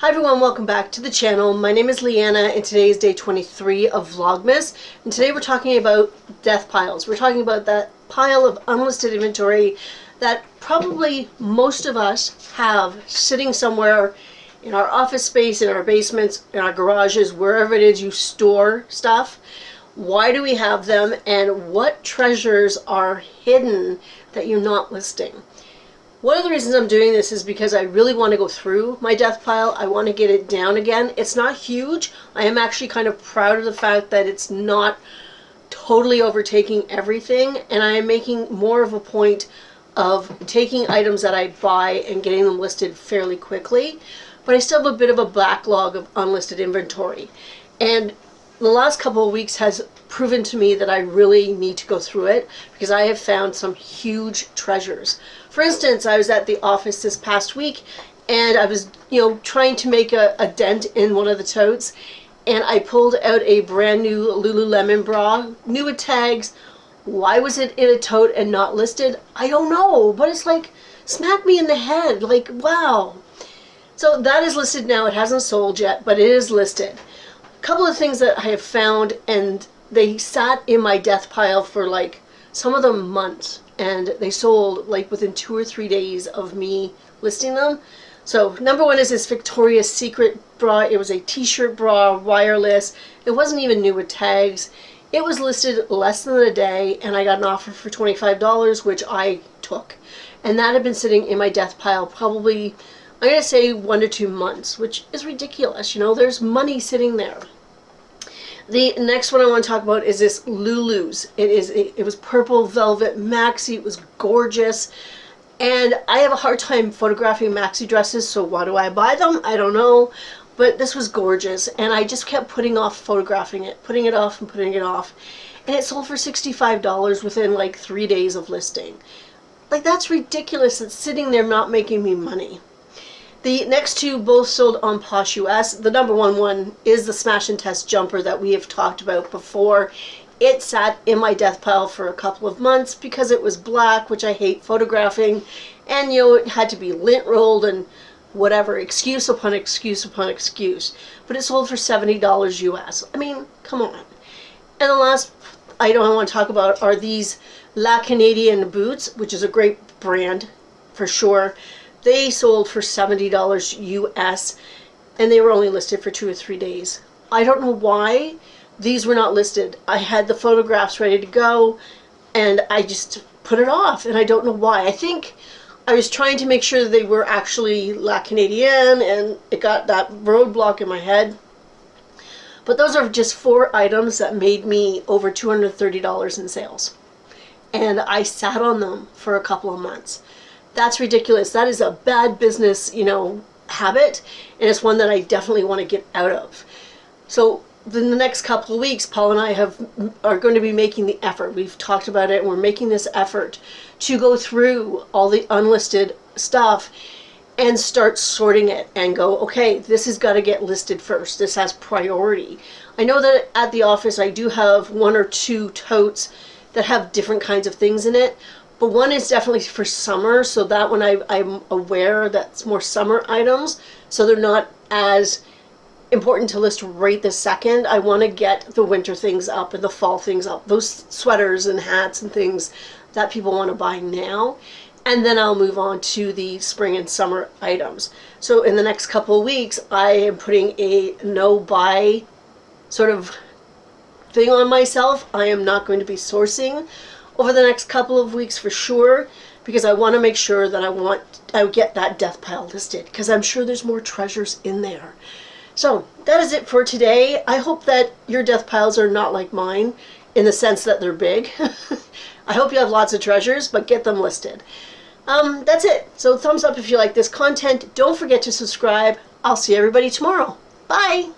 Hi everyone, welcome back to the channel. My name is Leanna and today is day 23 of Vlogmas, and today we're talking about death piles. We're talking about that pile of unlisted inventory that probably most of us have sitting somewhere in our office space, in our basements, in our garages, wherever it is you store stuff. Why do we have them, and what treasures are hidden that you're not listing? One of the reasons I'm doing this is because I really want to go through my death pile. I want to get it down again. It's not huge. I am actually kind of proud of the fact that it's not totally overtaking everything, and I am making more of a point of taking items that I buy and getting them listed fairly quickly. But I still have a bit of a backlog of unlisted inventory. And the last couple of weeks has proven to me that I really need to go through it because I have found some huge treasures. For instance, I was at the office this past week and I was, trying to make a dent in one of the totes, and I pulled out a brand new Lululemon bra, new with tags. Why was it in a tote and not listed? I don't know, but it's like smacked me in the head, like wow. So that is listed now. It hasn't sold yet, but it is listed. A couple of things that I have found, and they sat in my death pile for like some of them months, and they sold like within 2 or 3 days of me listing them. So number one is this Victoria's Secret bra. It was a t-shirt bra, wireless. It wasn't even new with tags. It was listed less than a day, and I got an offer for $25, which I took. And that had been sitting in my death pile probably, I'm going to say 1 to 2 months, which is ridiculous. There's money sitting there. The next one I want to talk about is this Lulu's. It was purple velvet maxi. It was gorgeous. And I have a hard time photographing maxi dresses, so why do I buy them? I don't know. But this was gorgeous, and I just kept putting off photographing it, putting it off and putting it off. And it sold for $65 within like 3 days of listing. Like, that's ridiculous. It's sitting there not making me money. The next two both sold on Posh US. The number one is the Smash and Test jumper that we have talked about before. It sat in my death pile for a couple of months because it was black, which I hate photographing, and it had to be lint rolled and whatever, excuse upon excuse upon excuse. But it sold for $70 US. I mean, come on. And the last item I want to talk about are these La Canadian boots, which is a great brand for sure. They sold for $70 US, and they were only listed for 2 or 3 days. I don't know why these were not listed. I had the photographs ready to go, and I just put it off, and I don't know why. I think I was trying to make sure that they were actually La Canadienne, and it got that roadblock in my head. But those are just 4 items that made me over $230 in sales. And I sat on them for a couple of months. That's ridiculous. That is a bad business, habit, and it's one that I definitely want to get out of. So in the next couple of weeks, Paul and I are going to be making the effort. We've talked about it, and we're making this effort to go through all the unlisted stuff and start sorting it and go, okay, this has got to get listed first. This has priority. I know that at the office I do have 1 or 2 totes that have different kinds of things in it. But one is definitely for summer, so that one I'm aware that's more summer items, so they're not as important to list right this second. I want to get the winter things up and the fall things up, those sweaters and hats and things that people want to buy now, and then I'll move on to the spring and summer items. So in the next couple of weeks, I am putting a no-buy sort of thing on myself. I am not going to be sourcing over the next couple of weeks for sure, because I want to make sure that I get that death pile listed, because I'm sure there's more treasures in there. So that is it for today. I hope that your death piles are not like mine in the sense that they're big. I hope you have lots of treasures, but get them listed. That's it. So thumbs up if you like this content. Don't forget to subscribe. I'll see everybody tomorrow. Bye.